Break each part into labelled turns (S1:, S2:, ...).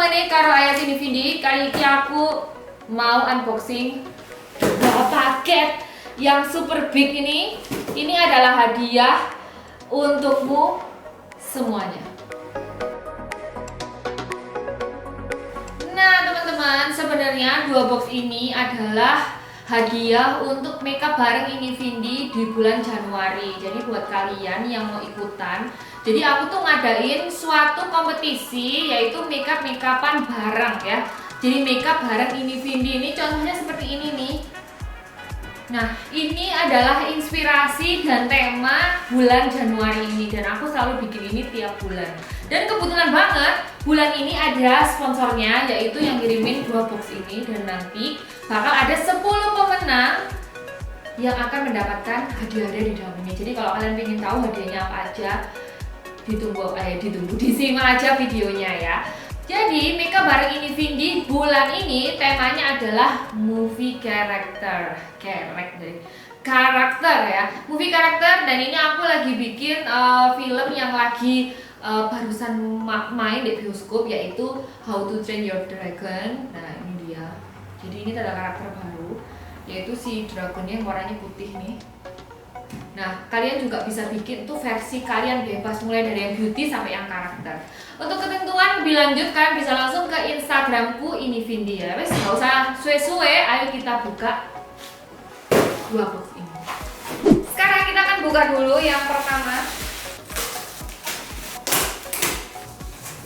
S1: maneh karo Ayah Tini Vindi. Kali ini aku mau unboxing dua paket yang super big ini. Ini adalah hadiah untukmu semuanya. Nah teman-teman, sebenarnya dua box ini adalah hadiah untuk makeup bareng ini Vindi di bulan Januari. Jadi buat kalian yang mau ikutan, jadi aku tuh ngadain suatu kompetisi yaitu makeup-makeupan bareng ya. Jadi makeup bareng ini Vindi ini contohnya seperti ini nih. Nah ini adalah inspirasi dan tema bulan Januari ini, dan aku selalu bikin ini tiap bulan. Dan kebetulan banget bulan ini ada sponsornya, yaitu yang ngirimin dua box ini, dan nanti bakal ada 10 pemenang yang akan mendapatkan hadiah-hadiah di dalam ini. Jadi kalau kalian ingin tahu hadiahnya apa aja, ditunggu disimak aja videonya ya. Jadi makeup bareng ini Vindi bulan ini temanya adalah movie karakter ya, movie karakter. Dan ini aku lagi bikin film yang lagi barusan main di bioskop, yaitu How to Train Your Dragon. Nah ini dia. Jadi ini ada karakter baru, yaitu si dragonnya yang warnanya putih nih. Nah kalian juga bisa bikin tuh versi kalian bebas, mulai dari yang beauty sampai yang karakter. Untuk ketentuan lebih lanjut kalian bisa langsung ke Instagramku ini Vindi ya. Wes nggak usah suwe-suwe, ayo kita buka dua box ini. Sekarang kita akan buka dulu yang pertama.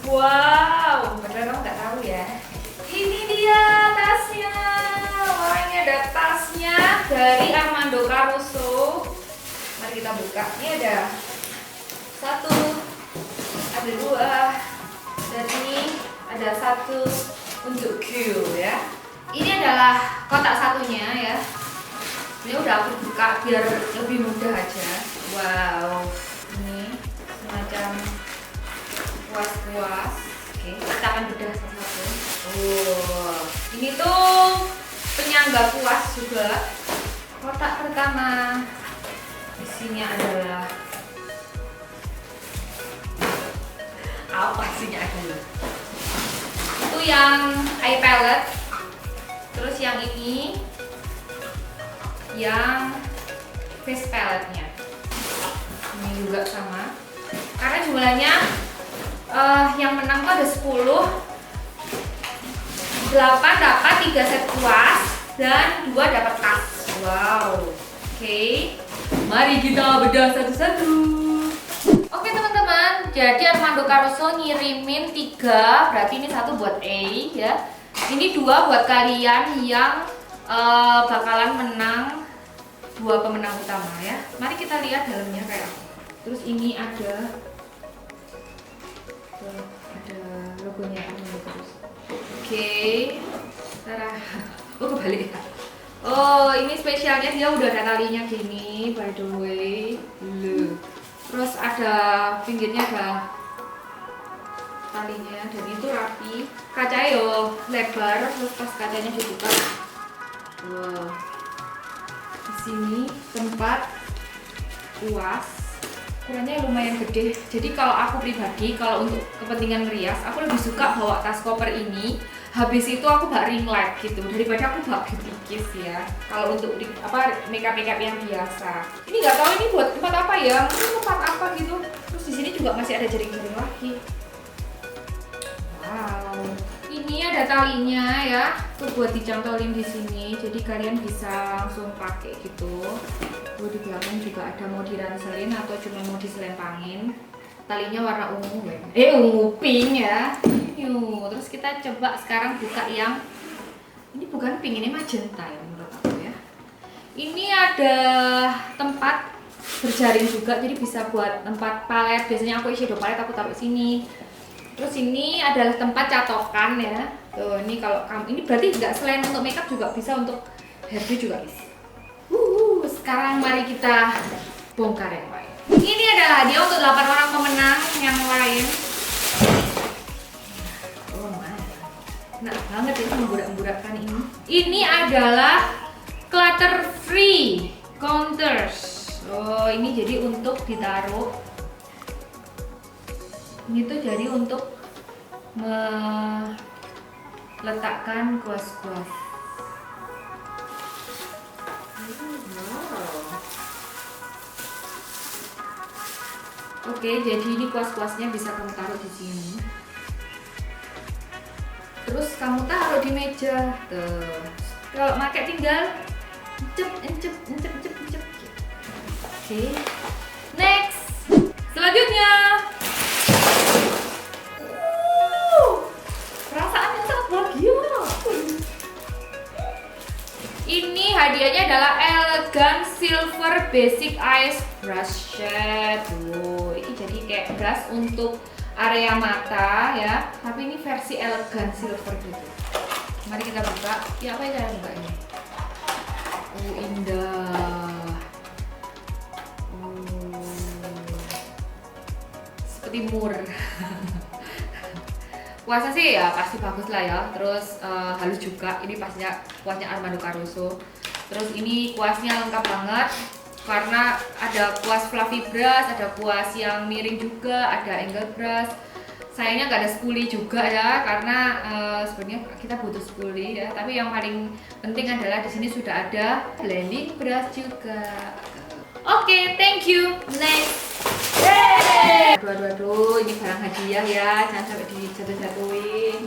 S1: Wow, bener kamu nggak tahu ya? Ini dia tasnya. Wah ini ada tasnya dari Armando Caruso. Mari kita buka. Ini ada satu, ada dua, dan ini ada satu untuk Q ya. Ini adalah kotak satunya ya. Ini udah aku buka biar lebih mudah aja. Wow, ini semacam kuas-kuas. Oke, kita akan bedah satu-satu. Oh, ini tuh penyangga kuas juga. Kotak pertama isinya adalah apa isinya adalah itu yang eye palette. Terus yang ini yang face palette-nya. Ini juga sama. Karena jumlahnya yang menang tuh ada 10. 8 dapat 3 set kuas dan 2 dapat tas. Wow. Oke. Mari kita bedah satu-satu. Oke teman-teman, jadi Armando Caruso ngirimin 3, berarti ini satu buat A ya. Ini 2 buat kalian yang bakalan menang 2 pemenang utama ya. Mari kita lihat dalamnya kayak apa. Terus ini ada logonya Armando Caruso. Oke. Oh kebalik ya. Oh ini spesialnya dia udah ada talinya gini by the way. Terus ada pinggirnya ada talinya, dan itu rapi. Kacanya yo lebar, terus pas kacanya dibuka. Wow. Di sini tempat kuas. Ukurannya lumayan gede. Jadi kalau aku pribadi, kalau untuk kepentingan ngerias, aku lebih suka bawa tas koper ini. Habis itu aku bawa ring light gitu, daripada aku bawa beauty case ya. Kalau untuk makeup yang biasa. Ini nggak tahu ini buat tempat apa ya? Mungkin tempat apa gitu. Terus di sini juga masih ada jaring-jaring lagi. Wow. Ini ada talinya ya. Tuh buat dicantolin di sini. Jadi kalian bisa langsung pakai gitu. Di belakang juga ada mau diranselin atau cuma mau diselempangin. Talinya warna ungu, ungu pink ya. Terus kita coba sekarang buka yang ini, bukan pink, ini magenta ya menurut aku ya. Ini ada tempat berjaring juga, jadi bisa buat tempat palet. Biasanya aku isi palet aku taruh sini. Terus ini adalah tempat catokan ya. Tuh ini kalau kamu ini berarti nggak, selain untuk makeup juga bisa untuk hairdo juga bisa. Sekarang mari kita bongkar yang lain. Ini adalah hadiah untuk 8 orang pemenang yang lain. Oh enak banget ya memburak-burakkan ini. Ini adalah clutter free counters. Oh ini jadi untuk ditaruh. Ini tuh jadi untuk letakkan kuas-kuas. Oke, jadi ini kuas-kuasnya bisa kamu taruh di sini. Terus kamu taruh di meja. Tuh. Kalau pakai tinggal encep. Oke. Next. Selanjutnya. Perasaan yang sangat bahagia. Ini hadiahnya adalah Elegant Silver Basic Eyes Brush Set. Tuh, ini jadi kayak brush untuk area mata ya, tapi ini versi Elegant Silver gitu. Mari kita buka. Ya, apa yang cara bukanya? Oh, indah. Seperti mur. Kuasnya sih ya pasti bagus lah ya. Terus halus juga. Ini pastinya kuasnya Armando Caruso. Terus ini kuasnya lengkap banget karena ada kuas fluffy brush, ada kuas yang miring juga, ada angle brush. Sayangnya nggak ada spoolie juga ya, karena sebenarnya kita butuh spoolie ya. Tapi yang paling penting adalah di sini sudah ada blending brush juga. Oke, thank you. Next. Aduh, ini barang hadiah ya, jangan sampai dijatuh-jatuhin.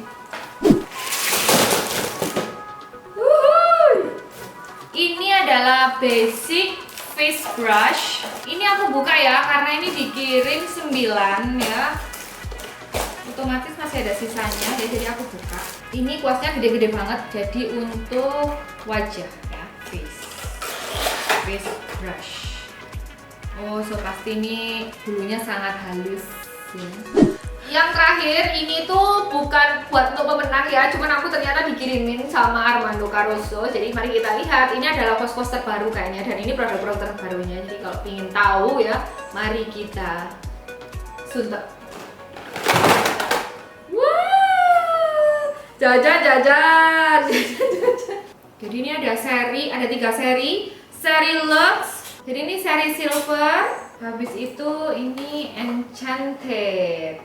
S1: Ini adalah basic face brush. Ini aku buka ya, karena ini dikirim 9 ya. Otomatis masih ada sisanya ya, jadi aku buka. Ini kuasnya gede-gede banget, jadi untuk wajah ya, face brush. Oh, so pasti ini bulunya sangat halus ya. Yang terakhir ini tuh bukan buat untuk pemenang ya, cuman aku ternyata dikirimin sama Armando Caruso. Jadi mari kita lihat, ini adalah kos-kos terbaru kayaknya, dan ini produk-produk terbarunya. Jadi kalau ingin tahu ya, mari kita suntuk. Wah, jajan. Jadi ini ada 3 seri Lux. Jadi ini seri silver, habis itu ini enchanted.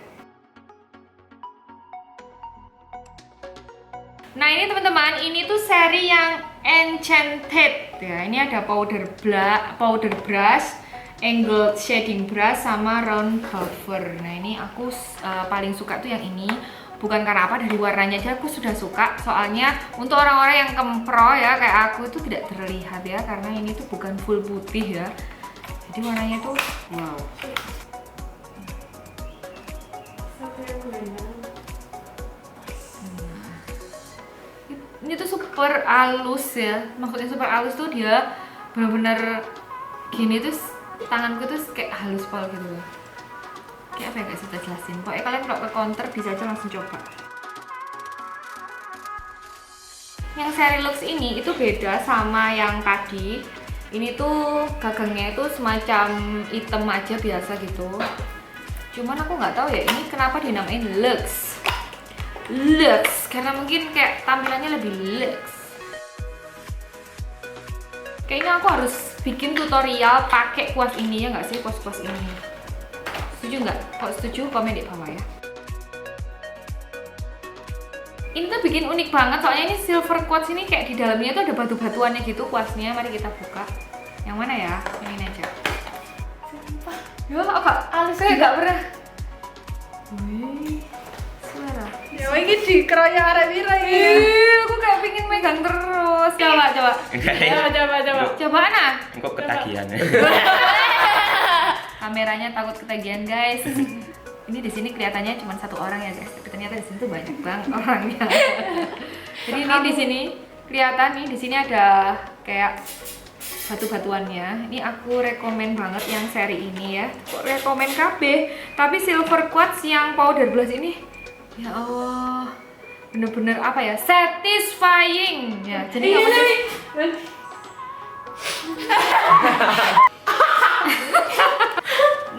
S1: Nah ini teman-teman, ini tuh seri yang enchanted ya. Ini ada powder brush, angled shading brush, sama round cover. Nah ini aku paling suka tuh yang ini. Bukan karena apa, dari warnanya aja aku sudah suka. Soalnya untuk orang-orang yang kempro ya kayak aku itu tidak terlihat ya, karena ini tuh bukan full putih ya. Jadi warnanya tuh wow. Ini tuh super halus ya. Maksudnya super halus tuh dia bener-bener gini tuh, tanganku tuh kayak halus pal gitu loh. Kayak apa ya, gak bisa jelasin. Pokoknya kalian kalau ke counter bisa aja langsung coba. Yang seri Lux ini itu beda sama yang tadi. Ini tuh gagangnya itu semacam hitam aja biasa gitu. Cuman aku nggak tahu ya ini kenapa dinamain Lux. Karena mungkin kayak tampilannya lebih Lux. Kayaknya aku harus bikin tutorial pakai kuas ini ya nggak sih, kuas ini. Setuju nggak? Kalau setuju komen di bawah ya. Ini tuh bikin unik banget, soalnya ini silver quartz ini kayak di dalamnya tuh ada batu-batuannya gitu kuasnya. Mari kita buka. Yang mana ya? Yang ini aja. Sumpah. Ya agak halusnya nggak pernah. Wih, suara.
S2: Ya ini dikeroyok arek pira iki.
S1: Aku kayak pingin megang terus. Coba.
S2: Coba.
S1: Coba nah.
S3: Kok ketagihan.
S1: Kameranya takut ketagihan guys. Ini di sini kelihatannya cuma 1 orang ya guys, tapi ternyata di sini tuh banyak banget orangnya. Jadi ini di sini kelihatan nih, di sini ada kayak batu-batuannya. Ini aku rekomen banget yang seri ini ya. Kok rekomen KB? Tapi silver quartz yang powder blush ini, ya Allah, bener-bener apa ya, satisfying ya. Jadi nggak boleh.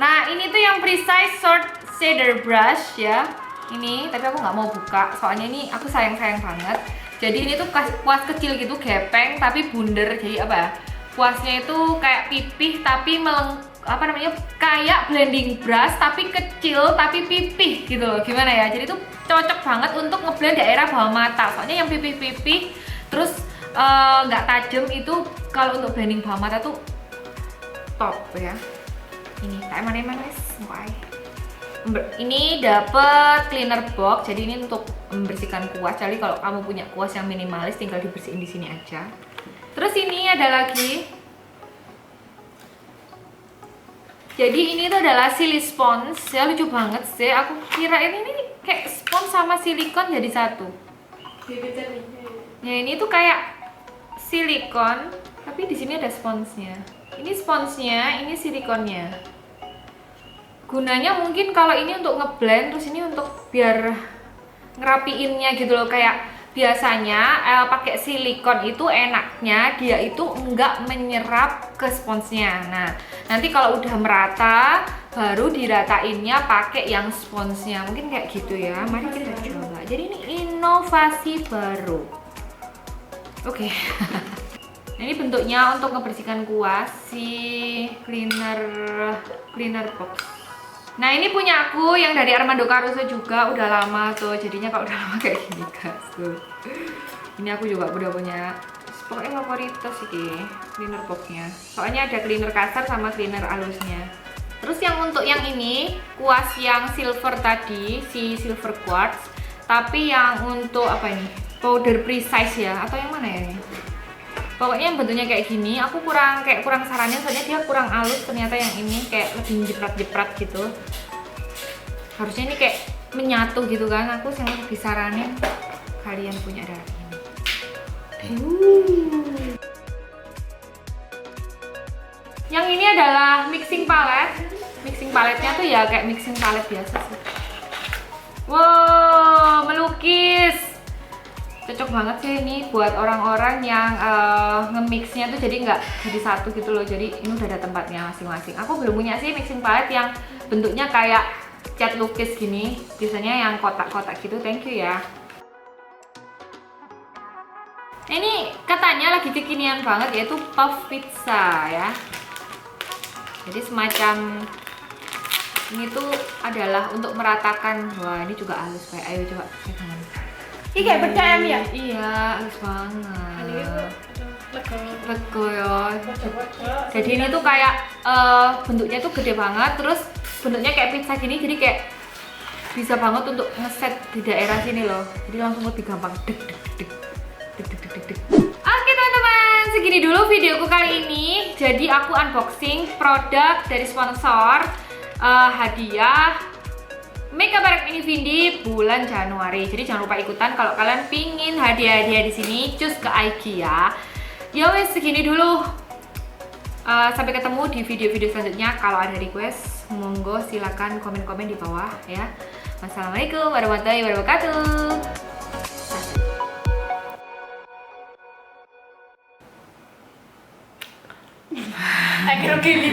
S1: Nah ini tuh yang precise short shader brush ya. Ini tapi aku nggak mau buka soalnya ini aku sayang banget. Jadi ini tuh kuas kecil gitu, gepeng tapi bundar. Jadi apa ya, kuasnya itu kayak pipih tapi apa namanya, kayak blending brush tapi kecil tapi pipih gitu loh. Gimana ya, jadi tuh cocok banget untuk ngeblend daerah bawah mata, soalnya yang pipih-pipih terus nggak tajam itu kalau untuk blending bawah mata tuh top ya. Ini kayak mana guys, ini dapet cleaner box, jadi ini untuk membersihkan kuas. Jadi kalau kamu punya kuas yang minimalis tinggal dibersihin di sini aja. Terus ini ada lagi, jadi ini tuh adalah silly sponge ya, lucu banget sih. Aku kira ini kayak spons sama silikon jadi satu. Ya ini tuh kayak silikon, tapi di sini ada sponsnya. Ini sponsnya, ini silikonnya. Gunanya mungkin kalau ini untuk ngeblend, terus ini untuk biar ngerapiinnya gitu loh. Kayak biasanya pakai silikon itu enaknya dia itu enggak menyerap ke sponsnya. Nah, nanti kalau udah merata baru diratainnya pakai yang sponsnya. Mungkin kayak gitu ya. Mari kita coba. Jadi ini inovasi baru. Oke. Nah, ini bentuknya untuk membersihkan kuas si cleaner box. Nah, ini punya aku yang dari Armando Caruso juga, udah lama tuh. Jadinya kalau udah lama kayak gini guys tuh. Ini aku juga udah punya. Pokoknya favoritos sih cleaner boxnya. Soalnya ada cleaner kasar sama cleaner halusnya. Terus yang untuk yang ini kuas yang silver tadi, si silver quartz. Tapi yang untuk apa ini? Powder precise ya, atau yang mana ya ini? Pokoknya yang bentuknya kayak gini, aku kurang saranin soalnya dia kurang halus. Ternyata yang ini kayak lebih jeprat-jeprat gitu. Harusnya ini kayak menyatu gitu kan. Aku yang lebih saranin kalian punya dari ini. Yang ini adalah mixing palette. Mixing paletnya tuh ya kayak mixing palette biasa sih. Wow, melukis. Cocok banget sih ini buat orang-orang yang nge-mixnya tuh jadi nggak jadi satu gitu loh. Jadi ini udah ada tempatnya masing-masing. Aku belum punya sih mixing palette yang bentuknya kayak cat lukis gini. Biasanya yang kotak-kotak gitu. Thank you ya. Ini katanya lagi kekinian banget, yaitu puff pizza ya. Jadi semacam ini tuh adalah untuk meratakan. Wah, ini juga halus kayak. Ayo coba pegangan.
S2: Ini kayak bedam ya?
S1: Iya, halus banget.
S2: Ini
S1: Lego ya. Jadi ini tuh kayak bentuknya tuh gede banget, terus bentuknya kayak pizza gini, jadi kayak bisa banget untuk ngeset di daerah sini loh. Jadi langsung lebih gampang. Oke teman-teman, segini dulu videoku kali ini. Jadi aku unboxing produk dari sponsor hadiah Makeup Bareng Ini Vindi bulan Januari. Jadi jangan lupa ikutan kalau kalian pingin hadiah-hadiah di sini, cus ke IG ya. Ya wes, segini dulu. Sampai ketemu di video-video selanjutnya. Kalau ada request, monggo silakan komen-komen di bawah ya. Wassalamualaikum warahmatullahi wabarakatuh.
S2: Akhirnya gini,